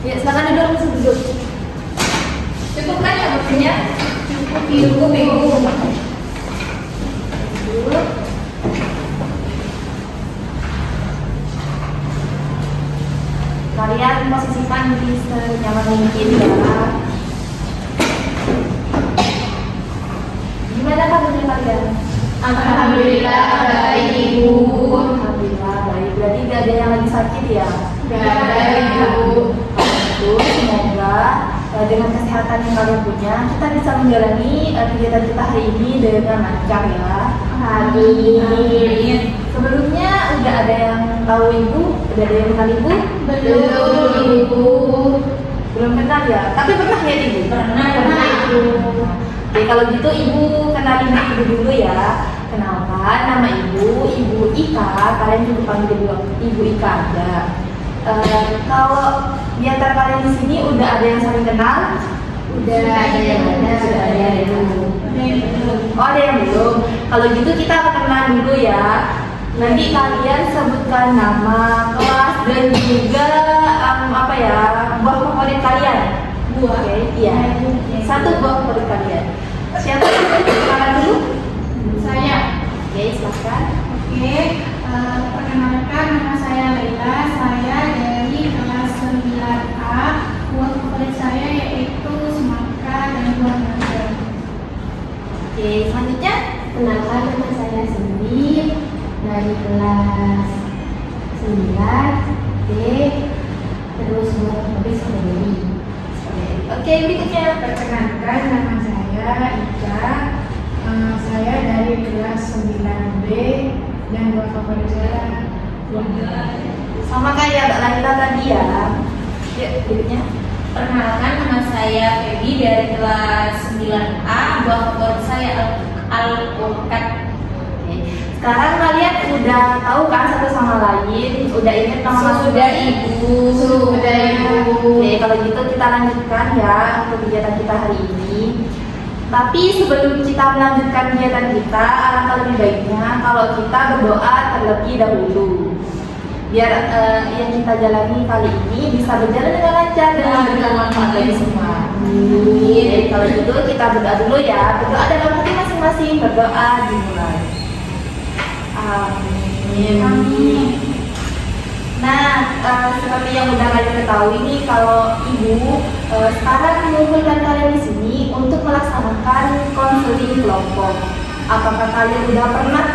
Ya, silakan duduk, langsung duduk. Cukup kan ya waktunya? Cukup, Ibu. Duduk. Kalian posisikan diri senyaman mungkin ya. Gimana kabarnya kalian? Alhamdulillah baik Ibu. Alhamdulillah baik. Berarti gak ada yang lagi sakit ya? Gak ada Ibu. Itu semoga dengan kesehatan yang kalian punya kita bisa menjalani kegiatan kita hari ini dengan lancar ya. Amin. Sebelumnya udah ada yang tahu Ibu? Udah ada yang kenal Ibu? Belum Ibu. Belum kenal ya? Tapi pernah ya Ibu? Pernah Ibu. Oke, kalau gitu Ibu kenalin Ibu dulu ya. Kenalkan, nama Ibu Ika. Kalian juga panggil Ibu Ika aja. Kalau di antara kalian di sini udah ada yang saling kenal? Sudah ada yang belum. Oh, ada yang belum. Kalau gitu kita kenalan dulu ya. Nanti kalian sebutkan nama, kelas dan juga buah favorit kalian. Buah? Oke, iya. Satu buah favorit kalian. Siapa yang kenalan dulu? Saya. Oke, silakan. Oke, perkenalkan nama saya Laila. Saya dari kelas 9A. Buah favorit saya yaitu semangka dan buah naga. Oke, selanjutnya. Kenalkan, nama saya Semir dari kelas 9D, terus buat favorit strawberry. Oke, berikutnya. Perkenalkan nama saya Ika. Saya dari kelas 9B dan buah favorit saya Sama kayak Mbak Laila tadi ya. Yuk, berikutnya. Perkenalkan, nama saya Feby dari kelas 9A. Buah favorit saya alpukat. Oke. Sekarang kalian udah tahu kan satu sama lain, udah ingat nama Sudah Ibu. Sudah Ibu. Oke, kalau gitu kita lanjutkan ya untuk kegiatan kita hari ini. Tapi sebelum kita melanjutkan kegiatan kita, alangkah lebih baiknya kalau kita berdoa terlebih dahulu. Biar yang kita jalani kali ini bisa berjalan dengan lancar dan memberikan manfaat bagi semua. Jadi kalau gitu kita berdoa dulu ya. Berdoa dalam hati masing-masing. Berdoa dimulai. Amin. Nah, seperti yang udah kalian ketahui nih, kalau Ibu sekarang mengumpulkan kalian di sini untuk melaksanakan konseling kelompok. Apakah kalian udah pernah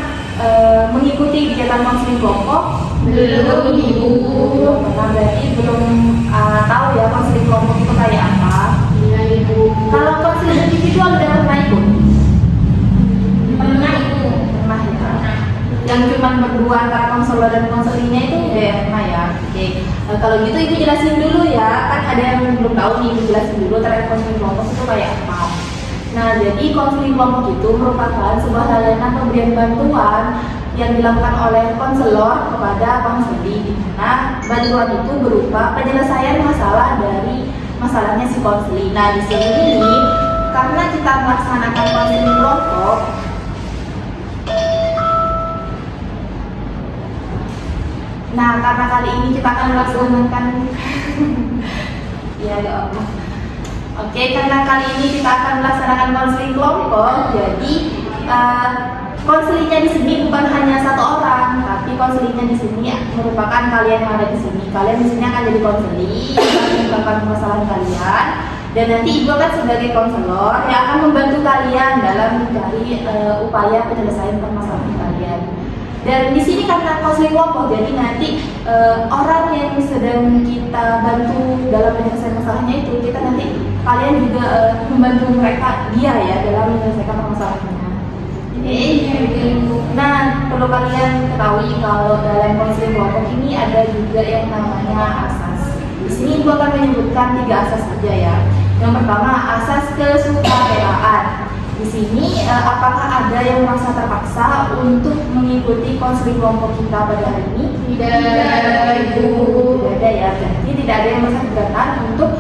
mengikuti kegiatan konseling kelompok? Belum Ibu. Belum pernah, berarti belum tahu ya konseling kelompok itu kayak apa. Iya Ibu. Kalau konseling individual udah pernah ikut? Pernah Ibu. Pernah ya. Yang cuma berdua antara konselor dan konselingnya itu udah pernah ya. Oke. Kalau gitu Ibu jelasin dulu ya. Kan ada yang belum tahu nih, Ibu jelasin dulu terkait konseling kelompok itu kayak apa. Nah, jadi konseling kelompok itu merupakan sebuah layanan pemberian bantuan yang dilakukan oleh konselor kepada konseling. Nah, bantuan itu berupa penyelesaian masalah dari masalahnya si konseling. Nah, di sini ini karena kita melaksanakan konseling kelompok, nah karena kali ini kita akan melaksanakan ya Allah. Oke, karena kali ini kita akan melaksanakan konseling kelompok, jadi konselingnya di sini bukan hanya satu orang, tapi konselingnya di sini merupakan kalian yang ada di sini. Kalian di sini akan jadi konseling, mengungkapkan permasalahan kalian, dan nanti Ibu akan sebagai konselor yang akan membantu kalian dalam mencari upaya penyelesaian permasalahan kalian. Dan di sini karena konseling kelompok, jadi nanti orang yang sedang kita bantu dalam menyelesaikan masalahnya itu, kita nanti kalian juga membantu mereka ya dalam menyelesaikan permasalahannya. Nah, perlu kalian ketahui kalau dalam konseling kelompok ini ada juga yang namanya asas. Di sini Ibu akan menyebutkan 3 asas saja ya. Yang pertama, asas kesukarelaan. Di sini apakah ada yang merasa terpaksa untuk mengikuti konseling kelompok kita pada hari ini? Tidak Ibu. Tidak ada ya. Jadi tidak ada yang merasa keberatan untuk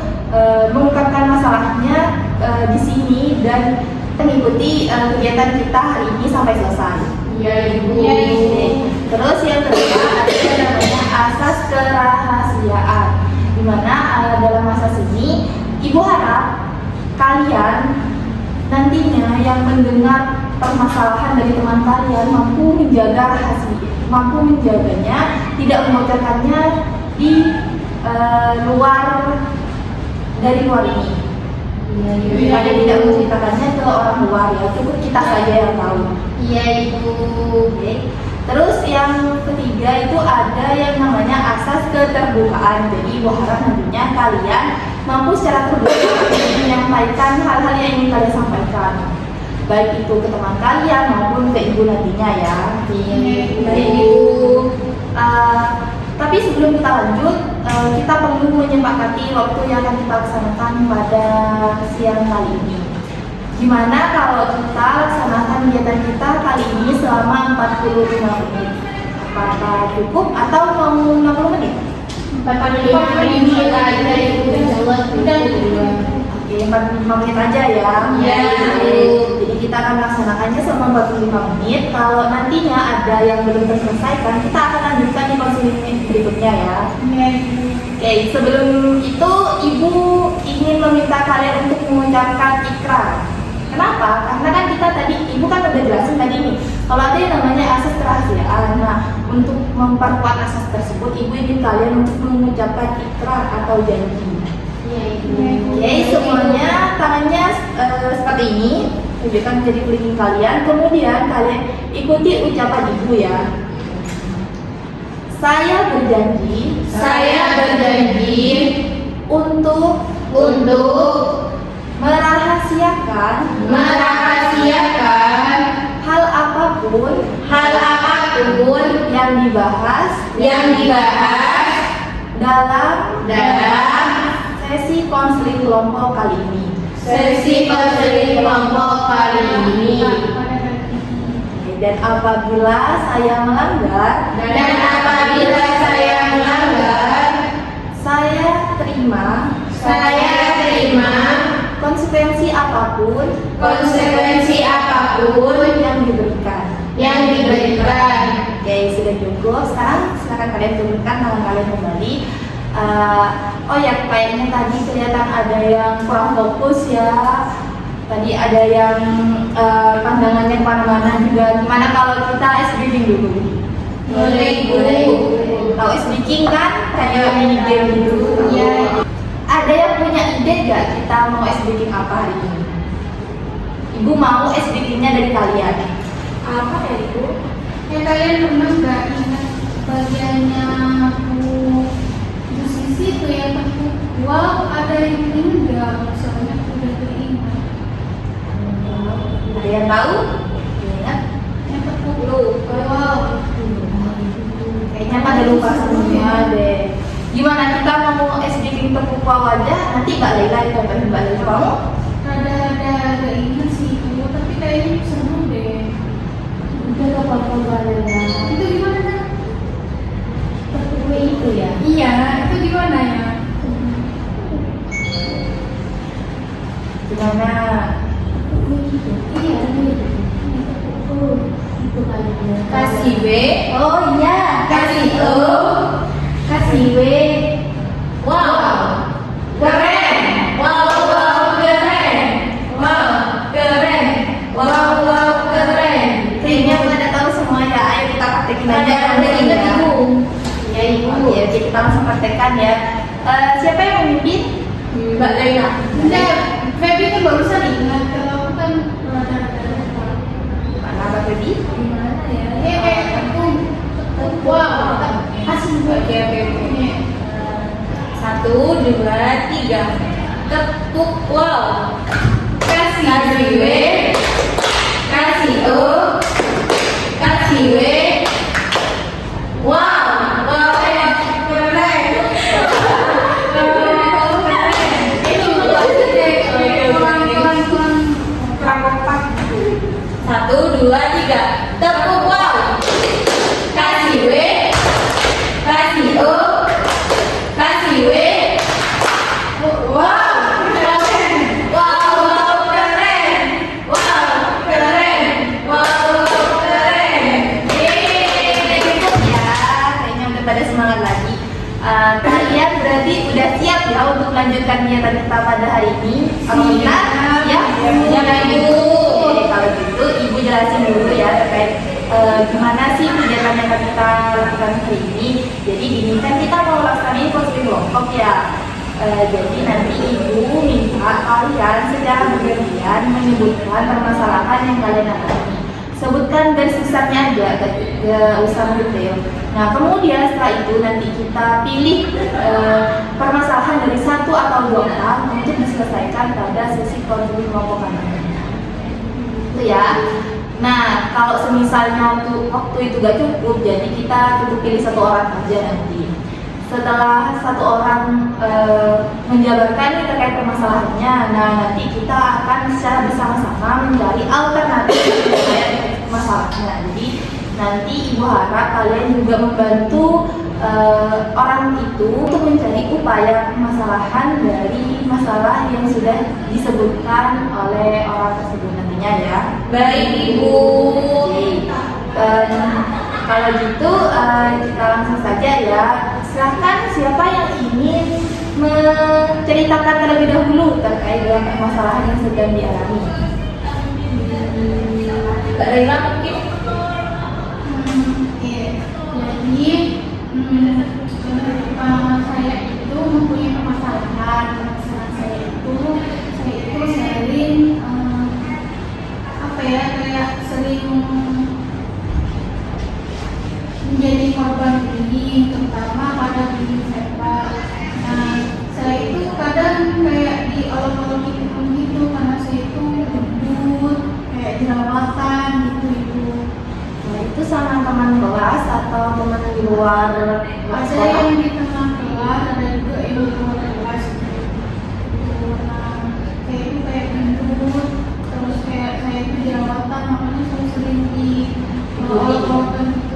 mengungkapkan masalahnya di sini dan mengikuti kegiatan kita hari ini sampai selesai. Iya Ibu. Terus yang kedua ada yang namanya asas kerahasiaan. Di Ibu harap kalian nantinya yang mendengar permasalahan dari teman kalian mampu menjaga rahasia, mampu menjaganya, tidak membocorkannya di dari luar ini. Kalian tidak menceritakannya ke orang luar ya, cukup kita saja yang tahu. Iya Ibu. Oke. Terus yang ketiga itu ada yang namanya asas keterbukaan. Jadi ibu harap nantinya kalian mampu secara terbuka menyampaikan hal-hal yang ingin kalian sampaikan, baik itu ke teman kalian maupun ke ibu nantinya ya. Iya Baik ibu. Tapi sebelum kita lanjut, kita perlu menyepakati waktu yang akan kita laksanakan pada siang kali ini. Gimana kalau kita laksanakan kegiatan kita kali ini selama 45 menit? Apakah cukup atau mau 60 menit? 45 menit aja Ibu. Udah. Oke, 45 menit aja ya. Iya. Jadi kita akan melaksanakannya selama 45 menit. Kalau nantinya ada yang belum terselesaikan, kita akan lanjutkan di konseling berikutnya ya. Iya Ibu. Oke, sebelum itu Ibu ingin meminta kalian untuk mengucapkan ikrar. Kenapa? Karena kan kita tadi, Ibu kan udah jelasin tadi nih, kalau ada yang namanya asas kerahasiaan. Nah, untuk memperkuat asas tersebut, Ibu ingin kalian untuk mengucapkan ikrar atau janji. Iya Ibu. Oke, semuanya tangannya seperti ini, tunjukkan menjadi kelingking kalian. Kemudian kalian ikuti ucapan Ibu ya. Saya berjanji untuk merahasiakan hal apapun yang dibahas dalam sesi konseling kelompok kali ini. Dan apabila saya melanggar, saya terima konsekuensi apapun yang diberikan. Oke, sudah cukup. Sekarang silakan kalian turunkan tangan kalian kembali. Oh ya, kayaknya tadi kelihatan ada yang kurang fokus ya. Tadi ada yang pandangannya kemana-mana juga. Gimana kalau kita ice breaking dulu? Boleh. Tahu ice breaking kan? Kayak mini game gitu. Iya. Ada yang punya ide gak kita mau ice breaking apa hari ini? Ibu mau ice breakingnya dari kalian. Apa ya Ibu? Kalian pernah nggak ingat bagiannya Bu Sisi tuh yang tepuk? Wow, ada yang ingat nggak? Soalnya aku udah teringat. Ada yang tahu? Ingat? Yang tepuk. Wow. Kayaknya pada lupa semuanya deh. Gimana kita mau ice breaking tepuk wow aja? Nanti Mbak Laila yang contohin. Mbak Laila kamu? Ada agak ingat sih Bu, tapi kayaknya seru deh. Udah gak apa-apa Mbak Lena. Itu gimana kan? Pertemu itu ya. Iya, itu gimana ya? Gimana? Pertemu itu. Iya, itu. Itu kali ya. Kasih B. Oh iya, Kasih O. kasih W. Wow. Keren. Wow keren. Kayaknya pada tahu semua ya. Ayo kita praktekin aja. Ada ingat Ibu. Ya Ibu. Oke, kita langsung praktekkan ya. Siapa yang memimpin? Mbak Laila. Enggak, Feby kan barusan ingat kalau aku kan rada-rada lupa. Mana Mbak Febi? Gimana ya? Kayak tepuk. Wow, kasih Oke. Nih. 1, 2, 3. Tepuk wow. Kasih W. Kasih O. Kasih W. Wow. Keren. Itu kurang kompak. 1, 2, 3. Tepuk wow. Kasih W. Kasih O. Kasih W. Wow. Wow keren. Wow keren. Wow siap ya untuk melanjutkan kegiatan kita pada hari ini? Alhamdulillah, ya. Ya, Ibu. Oke, kalau gitu Ibu jelasin dulu ya terkait gimana sih kegiatan yang akan kita lakukan hari ini. Jadi ini kan kita mau laksanain konseling kelompok ya. Jadi nanti Ibu minta kalian secara bergantian menyebutkan permasalahan yang kalian alami. Sebutkan garis besarnya aja, gak usah detail. Nah kemudian setelah itu nanti kita pilih permasalahan dari 1 atau 2 orang untuk diselesaikan pada sesi konseling kelompok anak. Itu ya. Nah kalau semisalnya waktu itu gak cukup, jadi kita cukup pilih 1 orang aja nanti. Setelah 1 orang menjabarkan nih terkait permasalahannya, nah nanti kita akan secara bersama-sama mencari alternatif terkait masalahnya. Jadi nanti Ibu harap kalian juga membantu orang itu untuk mencari upaya permasalahan dari masalah yang sudah disebutkan oleh orang tersebut nantinya ya. Baik, Ibu. Oke. Kalau gitu kita langsung saja ya. Silahkan siapa yang ingin menceritakan terlebih dahulu terkait dengan permasalahan yang sedang dialami. Kak Laila mungkin. Oke, jadi saya itu mempunyai permasalahan saya itu sering kayak sering menjadi korban bullying, terutama pada bullying verbal. Nah, saya itu kadang kayak diolok-olok gitu karena saya itu gendut, kayak jerawatan gitu. Nah, itu sama teman kelas atau teman di luar Ada sekolah? yang di tengah kelas, ada juga yang di luar kelas gitu. Nah, saya itu kayak gendut, terus kayak saya itu jerawatan, makanya saya sering diolok-olokkan gitu.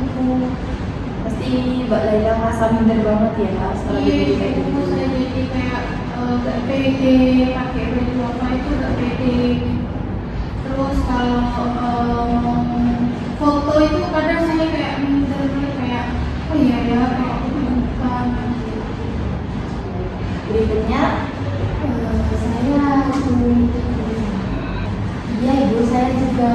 Pasti Mbak Laila merasa minder banget ya setelah Iya, jadi kayak itu gitu. saya jadi kayak gak pede, pakai baju apa itu gak pede. Terus kalau foto itu kadang saya kayak minder, kayak oh iya ya, kayak aku tuh bukan. Berikutnya Saya iya Ibu, saya juga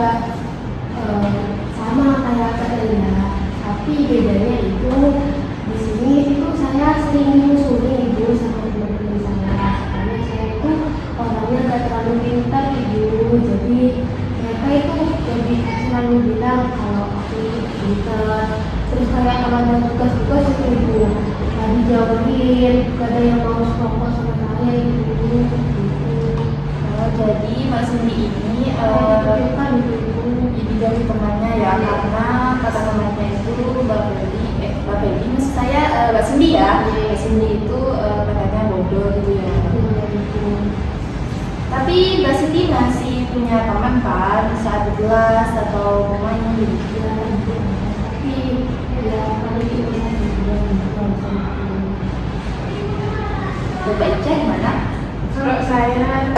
sama kayak Kak Laila, tapi bedanya itu di sini itu saya sering nyusulin Ibu sama teman-teman saya, karena saya itu orangnya gak terlalu pintar Ibu, jadi mereka itu lebih selalu bilang kalau aku pintar. Terus kayak kalau ada tugas-tugas itu Ibu dijauhin, gak ada yang mau sekongkol sama saya Ibu gitu. jadi Mbak Cindy ini Kan Ibu. dijauhi temannya ya karena kata temannya itu Mbak Feli maksud saya Mbak Cindy ya. Mbak Cindy itu katanya bodoh gitu ya. Tapi Mbak Cindy masih punya teman kan saat di kelas atau main gitu. Tapi ya paling itu Coba cek mana? kalau saya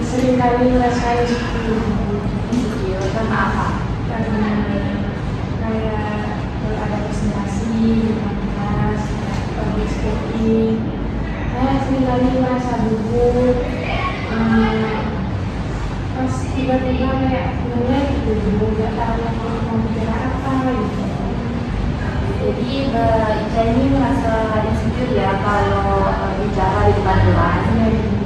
sering kali ngerasain Insecure karena apa? karena kayak kalau ada presentasi di kelas, public speaking, saya sering kali merasa gugup. Pas tiba-tiba kayak ngeliat gitu, nggak tahu mau bicara apa gitu. Jadi Mbak Ica ini merasa insecure ya kalau bicara di depan kelas.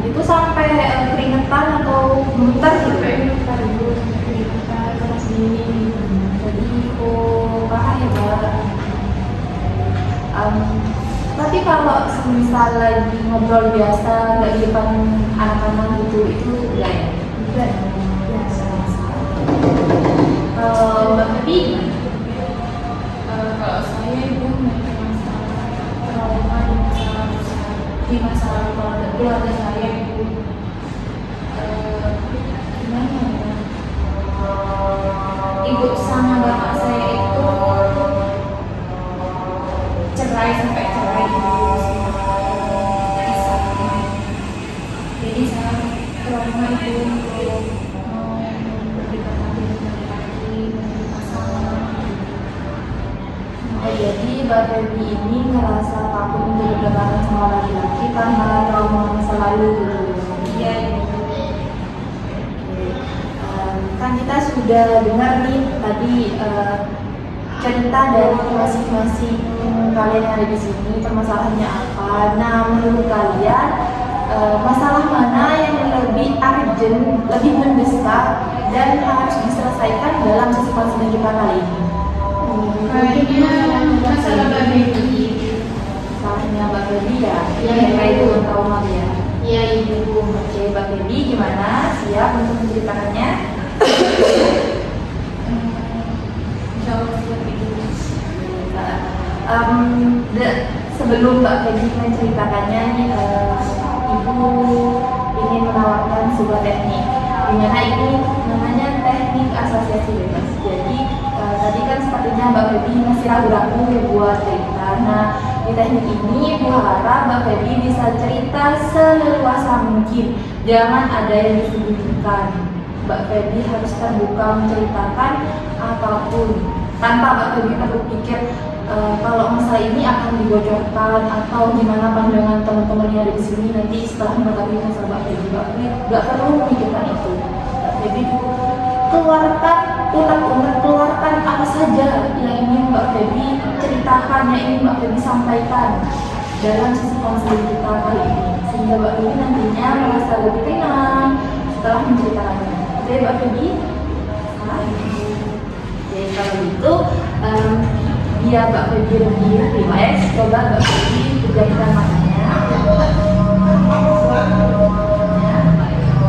Itu sampai keringetan atau gemetar gitu. Kita dulu kita kelas ini. Jadi parah ya Mbak. Tapi kalau misal lagi ngobrol biasa nggak di depan anak-anak gitu itu enggak ya? Enggak biasa. Kalau Mbak Febi Kalau saya itu memiliki masalah trauma di masalah keluarga saya itu gimana ya? Ibu sama bapak saya itu cerai sampai cerai pisah. Jadi saya trauma itu untuk berdekatan dengan laki-laki, masalah. jadi Mbak Feby ini ngerasa takut untuk berdekatan sama laki-laki karena trauma masa lalu gitu. Iya, Ibu. Kan kita sudah dengar nih tadi cerita dari masing-masing kalian yang ada di sini, permasalahannya apa. Nah, menurut kalian masalah mana yang lebih urgent, lebih mendesak dan harus diselesaikan dalam sesi konseling kita kali ini? Kayaknya masalah Mbak Feby. Masalahnya Mbak Feby ya, Iya, terkait Ibu. dengan trauma ya. Iya Ibu. Oke, Mbak Feby gimana? Siap untuk menceritakannya? Insya Allah siap, Ibu. Sebelum Mbak Feby menceritakannya, Ibu ingin menawarkan sebuah teknik. Dimana ini namanya teknik asosiasi bebas. Jadi tadi kan sepertinya Mbak Feby masih ragu-ragu buat cerita. Nah, di teknik ini Bu harap Mbak Feby bisa cerita seleluasa mungkin. Jangan ada yang disembunyikan. Mbak Feby harus terbuka menceritakan apapun tanpa Mbak Feby perlu pikir kalau masalah ini akan dibocorkan atau gimana pandangan teman-teman yang ada di sini nanti setelah mengetahui masalah Mbak Feby. Mbak Feby nggak perlu memikirkan itu. Mbak Feby cukup keluarkan unek-unek, keluarkan apa saja yang ingin Mbak Feby ceritakan, yang ingin Mbak Feby sampaikan dalam sesi konseling kita kali ini, sehingga Mbak Feby nantinya merasa lebih tenang setelah menceritakannya. Oke Mbak Feby? Oke, kalau gitu biar Mbak Feby lebih relax, coba Mbak Feby pejamkan matanya.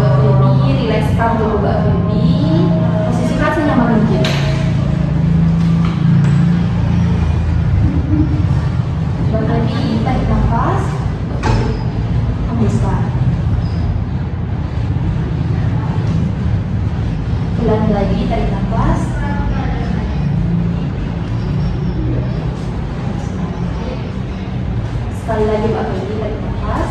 Mbak Feby relaxkan dulu Mbak Feby, posisikan senyaman mungkin. Mbak Feby tarik nafas, hembuskan. Ulangi lagi, tarik nafas. Sekali lagi Mbak Feby, tarik nafas.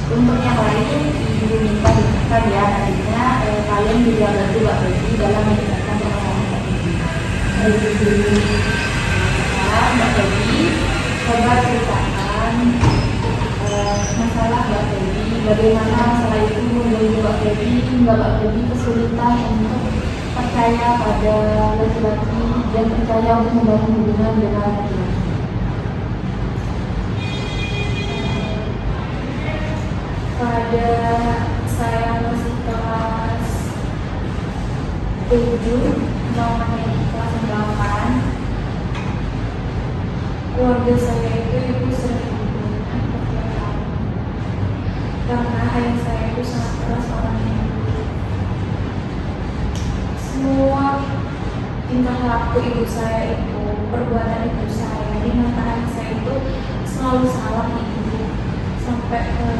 Untuk yang lain, Ibu minta diminta ya, nantinya kalian juga bantu Mbak Feby dalam menjelaskan permasalahan Mbak Feby. Sekarang Mbak Feby coba ceritakan masalah Mbak Feby, bagaimana masalah itu mengganggu Mbak Feby hingga Mbak Feby kesulitan untuk percaya pada laki-laki dan percaya untuk membangun hubungan dengan laki-laki. Pada saya masih kelas 7, namanya di kelas 8, keluarga saya itu sering diberikan pertanyaan karena ayah saya itu sangat keras orangnya. Semua tingkah laku ibu saya itu, perbuatan ibu saya di mata ayah saya itu selalu salah ibu, sampai ke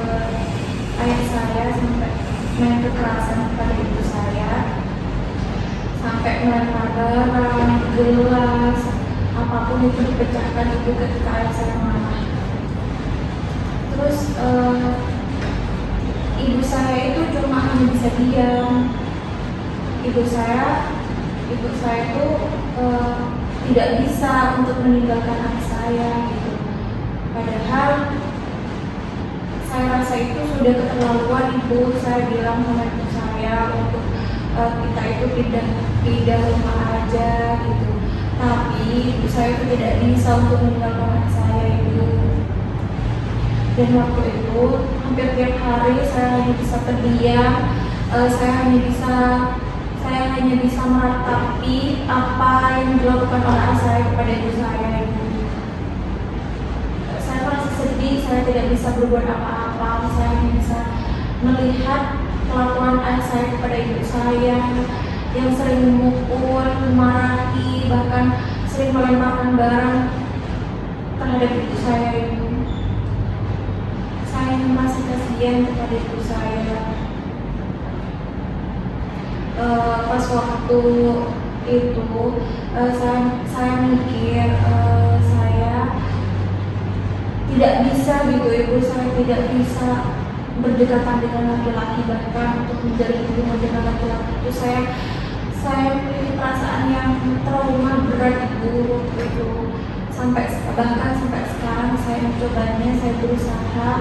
ayah saya sampai main kekerasan kepada ibu saya, sampai melempar barang, gelas, apapun itu dipecahkan ibu ketika ayah saya marah. Terus ibu saya itu cuma hanya bisa diam. Ibu saya itu tidak bisa untuk meninggalkan anak saya gitu. Padahal saya rasa itu sudah keterlaluan ibu. Saya bilang sama ibu saya untuk kita itu tidak rumah aja gitu. Tapi ibu saya itu tidak bisa untuk meninggalkan anak saya itu. Dan waktu itu hampir tiap hari saya hanya bisa terdiam. Saya hanya bisa meratapi apa yang dilakukan oleh ayah saya kepada ibu saya itu. Saya merasa sedih, saya tidak bisa berbuat apa-apa. Saya hanya bisa melihat kelakuan ayah saya kepada ibu saya yang sering memukul, memarahi, bahkan sering melemparkan barang terhadap ibu saya itu. Saya masih kasihan kepada ibu saya. Pas waktu itu saya mikir saya tidak bisa gitu ibu, saya tidak bisa berdekatan dengan laki-laki, bahkan untuk menjalin hubungan dengan laki-laki itu saya memiliki perasaan yang trauma berat ibu itu, bahkan sampai sekarang saya mencobanya, saya berusaha,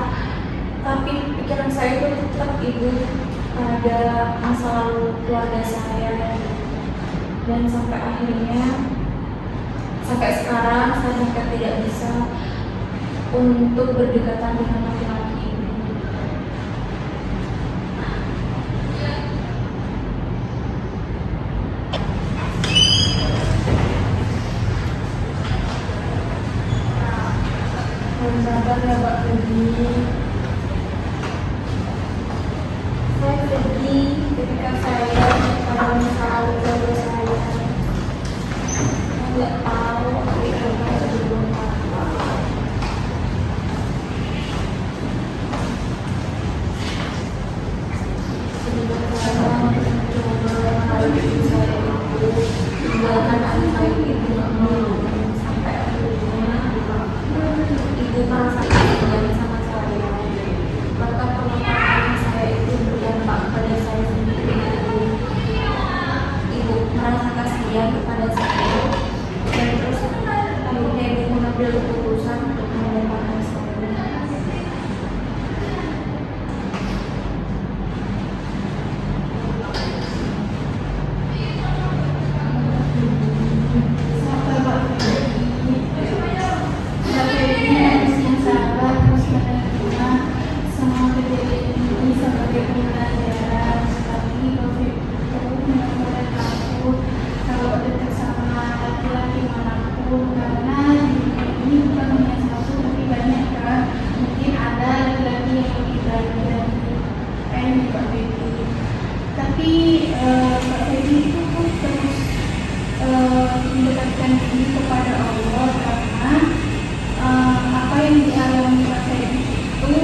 tapi pikiran saya itu tetap ibu pada masa lalu keluarga saya, dan sampai akhirnya sampai sekarang saya sampai tidak bisa untuk berdekatan dengan laki-laki ibu. Sabar ya Mbak Feby. Saya sedih ketika saya pada masa lalu keluarga saya nggak tahu apa itu belum apa. Sebenarnya mencoba hal itu saya itu tinggalkan anak saya itu nggak mau, sampai akhirnya ibu merasa kasihan sama saya, bahkan perlakuan saya itu berdampak pada saya sendiri. Ibu merasa kasihan kepada saya, dan terus akhirnya ibu mengambil keputusan untuk melepaskan saya. Sabar Mbak Feby. Mbak Feby harus yang sabar, terus menerima semua kejadian ini sebagai pembelajaran. Tapi Mbak Feby perlu benar-benar takut kalau dekat sama laki-laki manapun, karena di dunia ini bukan hanya satu tapi banyak kan. Mungkin ada laki-laki yang lebih baik dari Mbak Feby. Tapi Mbak Feby itu terus mendekatkan diri kepada Allah, karena apa yang dialami Mbak Feby itu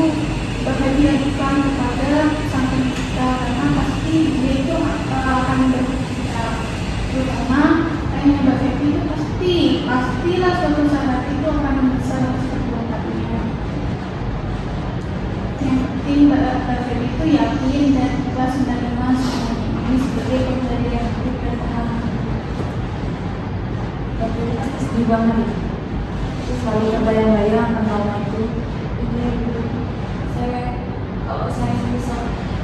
Mbak Feby ajukan kepada Sang Pencipta, karena pasti dia itu akan berbicara, terutama kayaknya Mbak Feby itu pastilah suatu saat itu akan bisa perbuatannya. Yang penting Mbak Feby itu yakin dan ikhlas menerima semua ini sebagai pembelajaran hidup dan pengalaman. Tapi pasti sedih banget ya. Terus selalu terbayang-bayang akan trauma itu. Iya ibu, kalau saya bisa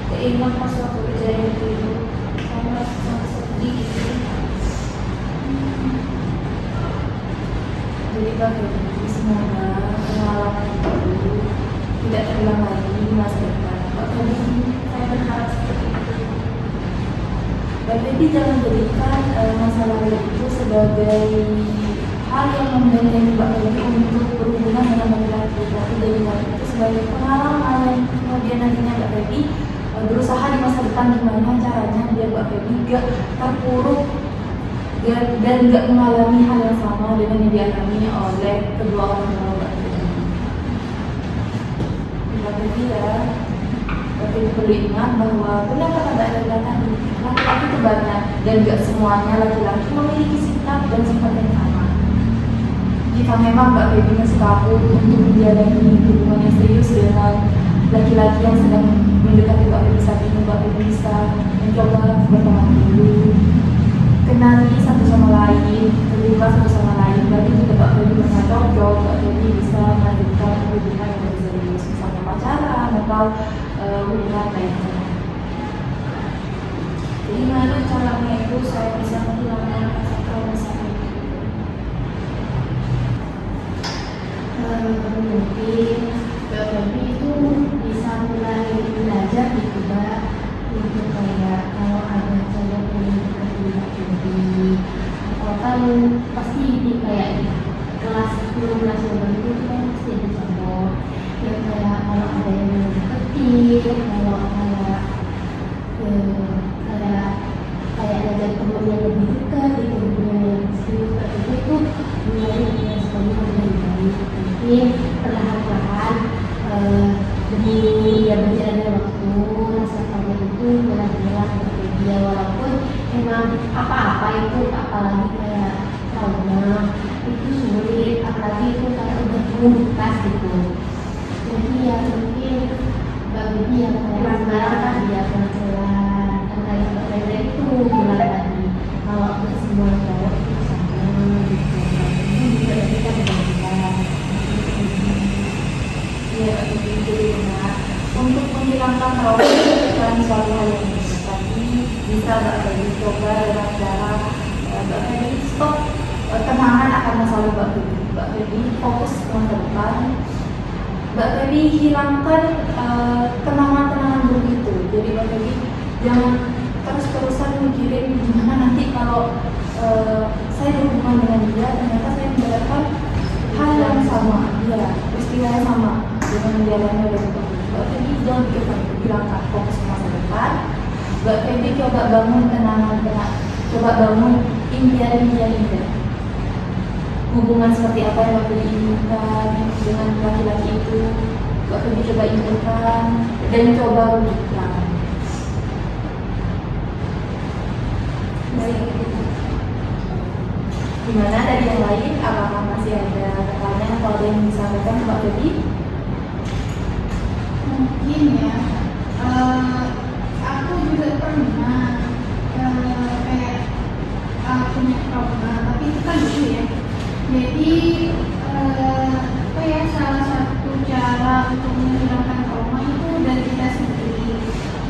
keingat pas waktu kejadian itu, saya merasa sangat sedih gitu. Jadi Mbak Feby, semoga pengalaman itu tidak terulang lagi di masa depan. Mbak Feby, Saya berharap seperti itu. Mbak Feby jangan jadikan masa lalu itu sebagai hal yang membentengi Mbak Feby untuk berhubungan dengan laki-laki, tapi jadikan itu sebagai pengalaman yang kemudian nantinya Mbak Feby berusaha di masa depan gimana caranya biar Mbak Feby gak terpuruk dan gak mengalami hal yang sama dengan yang dialami oleh kedua orang tua Mbak Feby. Mbak Feby ya, Mbak Feby perlu ingat bahwa benar kata Mbak Ella tadi, laki-laki itu banyak dan gak semuanya laki-laki memiliki sikap dan sifat yang sama. Jika memang Mbak Feby masih takut untuk menjalani hubungan yang serius dengan laki-laki yang sedang mendekati Mbak Feby saat ini, Mbak Feby bisa mencoba berteman dulu, kenali satu sama lain, terbuka satu sama lain. Berarti jika Mbak Feby merasa cocok, Mbak Feby bisa melanjutkan hubungan yang lebih serius, misalnya pacaran atau hubungan lainnya. Gimana caranya itu saya bisa menghilangkan rasa trauma saya itu? Mungkin Mbak Feby itu bisa mulai belajar gitu Mbak, untuk kayak kalau ada cowok yang deketin Mbak Feby, atau kan pasti di kayak di kelas 10 kelas 12 itu kan pasti ada cowok yang kayak kalau ada yang mau deketin, kalau kayak kayak ngajak temen yang lebih dekat gitu, hubungan yang lebih serius, itu mulai dengan sekali dengan baik. Mungkin perlahan-lahan demi ya berjalannya waktu, rasa trauma itu mulai hilang dari dia, walaupun emang apa-apa itu, apalagi kayak trauma itu sulit, apalagi itu kayak udah membekas gitu. Jadi ya mungkin bagi yang kayak sekarang kan dia pelan-pelan kan kayak Mbak Brenda itu bilang tadi kalau nggak semua cowok itu sama gitu. Itu juga kita berbeda. Iya, begitu ya. Untuk menghilangkan trauma itu bukan suatu hal yang mudah, tapi bisa Mbak Feby coba dengan cara Mbak Feby stop kenangan akan masa lalu Mbak Feby fokus ke masa depan. Mbak Feby hilangkan kenangan-kenangan buruk itu. Jadi Mbak Feby jangan terus-terusan mikirin gimana nanti kalau saya berhubungan dengan dia ternyata saya mendapatkan hal yang sama, ya peristiwa yang sama dengan yang dialami oleh Mbak Feby. Jangan hilangkan fokus ke masa depan. Mbak Feby coba bangun kenangan-kenangan, coba bangun impian-impian indah. Hubungan seperti apa yang Mbak Feby inginkan dengan laki-laki itu, Mbak Feby coba inginkan dan coba wujudkan. Baik, gimana dari yang lain? Apakah masih ada pertanyaan atau ada yang bisa disampaikan Mbak Feby? Mungkin ya, aku juga pernah kayak punya trauma, tapi itu kan dulu ya. Jadi apa ya, salah satu cara untuk menghilangkan trauma itu dari kita sendiri.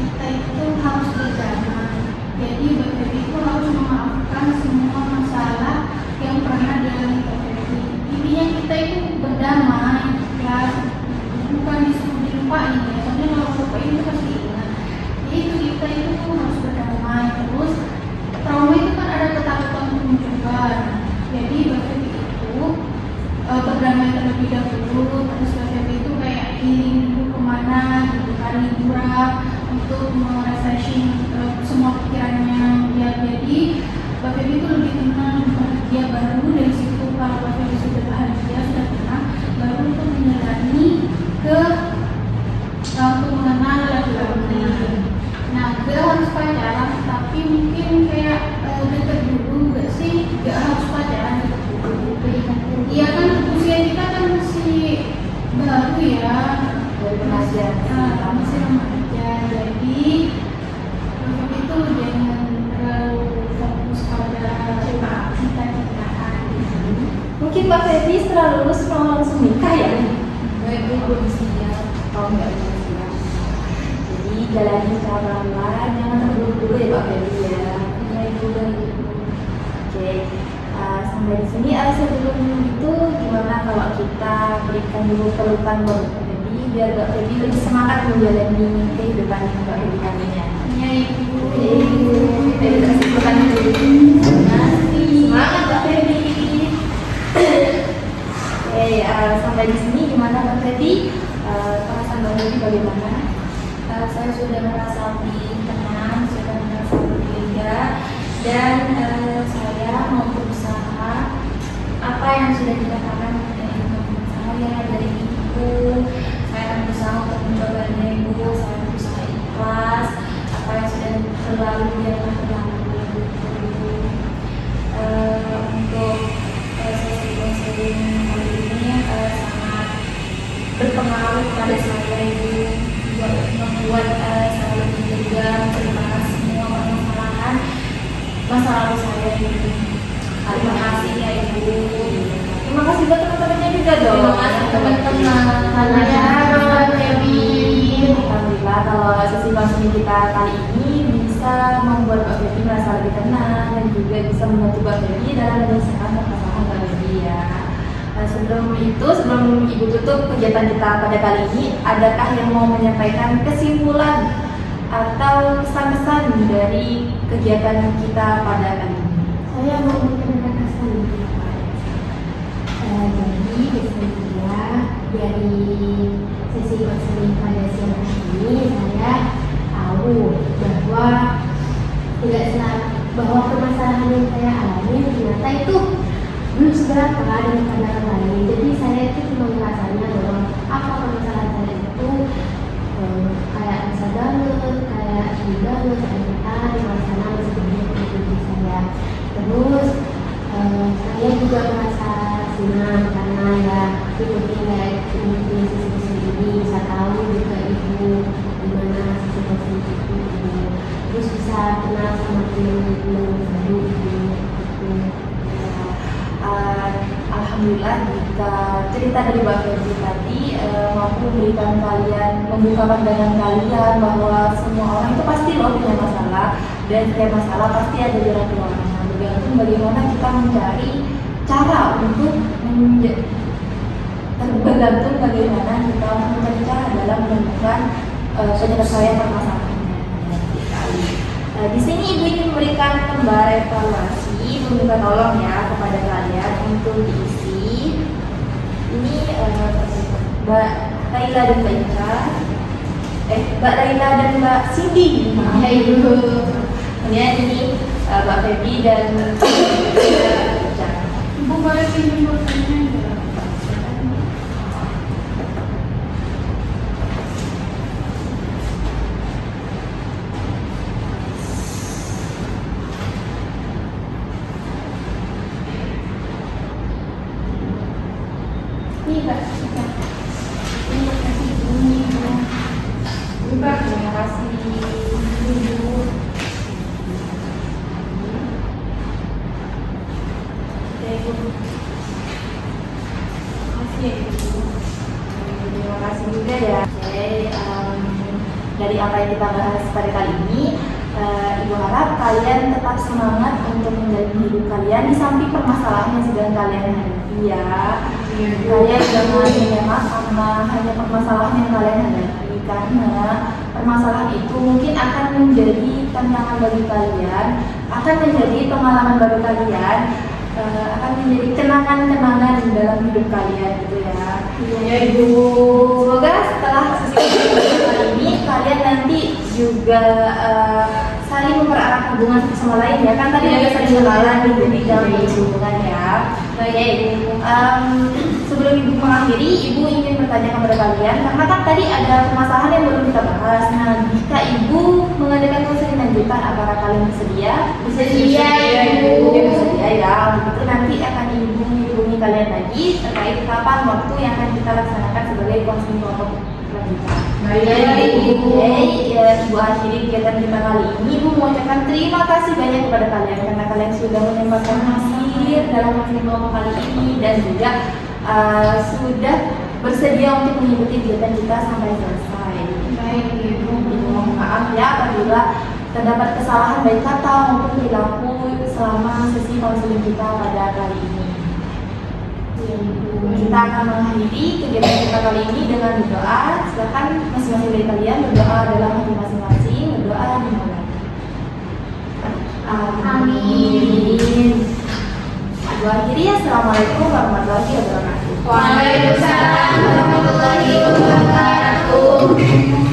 Kita itu harus berdamai. Jadi Mbak itu harus memaafkan semua masalah yang pernah dialami Mbak Feby. Intinya kita itu berdamai, ikhlas, bukan disuruh dilupain ya. Soalnya kalau lupain itu pasti ingat. Jadi itu kita itu harus berdamai. Terus trauma itu kan ada ketakutan untuk mencoba. Jadi Mbak Feby itu berdamai terlebih dahulu. Terus Mbak Feby itu kayak healing dulu kemana gitu kan, liburan untuk merefreshing semua pikirannya. Ya, jadi Mbak Feby itu lebih tenang, bahagia. Baru dari situ kalau Mbak Feby sudah bahagia, sudah tenang, baru untuk menjalani ke untuk mengenal laki-laki. Nah, gak harus pacaran, tapi mungkin kayak deket dulu, gak sih? Gak harus pacaran, deket dulu. Iya kan, usia kita kan masih baru ya, Dari penasihat. masih remaja. Jadi itu jangan terlalu fokus pada cita-citaan. Mungkin Mbak Feby setelah lulus mau langsung nikah ya? Ibu belum siap. Oh enggak belum siap. Jadi jalani secara pelan-pelan, jangan terburu-buru ya Mbak Feby ya. Ya ibu dan ibu. Oke, sampai di sini sebelum itu gimana kalau kita berikan dulu pelukan buat Mbak Feby biar Mbak Feby lebih semangat menjalani kehidupan Mbak Feby kalinya. Ya ibu. Oke, kasih pelukan dulu. Semangat Mbak Feby. Oke, sampai di sini gimana Mbak Feby? Perasaan Mbak Feby bagaimana? Saya sudah merasa lebih tenang, sudah merasa lebih lega, dan saya mau berusaha apa yang sudah dikatakan dari teman saya, dari ibu. Saya akan berusaha untuk mencoba dengan ibu. Saya berusaha ikhlas apa yang sudah berlalu biarlah berlalu. Untuk sesi konseling kali ini sangat berpengaruh pada saya ibu, membuat saya lebih lega menceritakan semua permasalahan masa lalu saya ini. Terima kasih ya ibu. Terima kasih buat teman-temannya juga dong. Terima kasih teman-teman. Ya, Mbak Feby. Alhamdulillah kalau sesi konseling kita kali ini bisa membuat Mbak Feby merasa lebih tenang dan juga bisa membantu Mbak Feby dalam menyelesaikan permasalahan Mbak Feby ya. Sebelum Ibu tutup kegiatan kita pada kali ini, adakah yang mau menyampaikan kesimpulan atau pesan-pesan dari kegiatan kita pada kali ini? Saya mau memberikan kesan. Jadi kesimpulannya dari sesi konseling pada siang hari ini saya tahu bahwa permasalahan yang saya alami ternyata itu belum seberapa dengan pandangan lain. Jadi saya itu cuma merasanya bahwa apa permasalahan saya itu kayak bisa banget, kayak ini banget, ternyata di luar sana masih banyak yang saya. Terus saya juga merasa senang karena ya tapi mungkin kayak ini sisi ini bisa tahu juga ibu gimana situasi itu ibu, terus bisa kenal sama teman-teman baru ibu gitu. Alhamdulillah jika cerita dari Mbak Febri tadi mampu memberikan kalian, membuka pandangan kalian bahwa semua orang itu pasti loh punya masalah, dan setiap masalah pasti ada jalan keluarnya. Tergantung bagaimana kita mencari cara untuk tergantung bagaimana kita mencari cara dalam menemukan penyelesaian permasalahannya. Di sini ibu ingin memberikan gambar evaluasi, meminta tolong ya kepada kalian untuk diisi. Ini Mbak Laila dan Mbak Ica, Mbak Laila dan Mbak Cindy. Ya ibu. Kemudian ini Mbak Feby dan Ica. Ibu boleh pinjam pulpennya enggak? Ini Mbak, terima kasih ibu. Mbak, terima kasih Ibu. Oke, Ibu. Terima kasih ya, Ibu. Terima kasih juga ya. Oke, dari apa yang kita bahas pada kali ini, Ibu harap kalian tetap semangat untuk menjalani hidup kalian di samping permasalahan yang sedang kalian hadapi ya. Kalian jangan menyerah karena hanya permasalahan yang kalian hadapi, karena permasalahan itu mungkin akan menjadi tantangan bagi kalian, akan menjadi pengalaman bagi kalian, akan menjadi kenangan-kenangan dalam hidup kalian gitu ya. Ya ibu. Semoga setelah sesi kali ini kalian nanti juga saling mempererat hubungan satu sama lain ya, kan tadi Ya, udah saling kenalan gitu di dalam hubungan ya. Baik, sebelum ibu mengakhiri, ibu ingin bertanya kepada kalian karena kan tadi ada permasalahan yang belum kita bahas. Nah, jika ibu mengadakan konseling lanjutan, apakah kalian bersedia? Bersedia, Ibu. Oke, bersedia ya. Begitu nanti akan ibu hubungi kalian lagi terkait kapan waktu yang akan kita laksanakan sebagai konseling kelompok lanjutan. Baik, Ibu. Oke, ya, ibu akhiri kegiatan kita kali ini. Ibu mengucapkan terima kasih banyak kepada kalian karena kalian sudah menyempatkan hadir dalam konseling kelompok kali ini dan juga sudah bersedia untuk mengikuti kegiatan kita sampai selesai. Baik ibu. Mohon maaf ya apabila terdapat kesalahan baik kata maupun perilaku selama sesi konseling kita pada kali ini. Kita akan mengakhiri kegiatan kita kali ini dengan berdoa. Silakan masing-masing dari kalian berdoa dalam hati masing-masing, berdoa di mana. Amin. Ibu akhiri, assalamualaikum warahmatullahi wabarakatuh. Waalaikumsalam warahmatullahi wabarakatuh.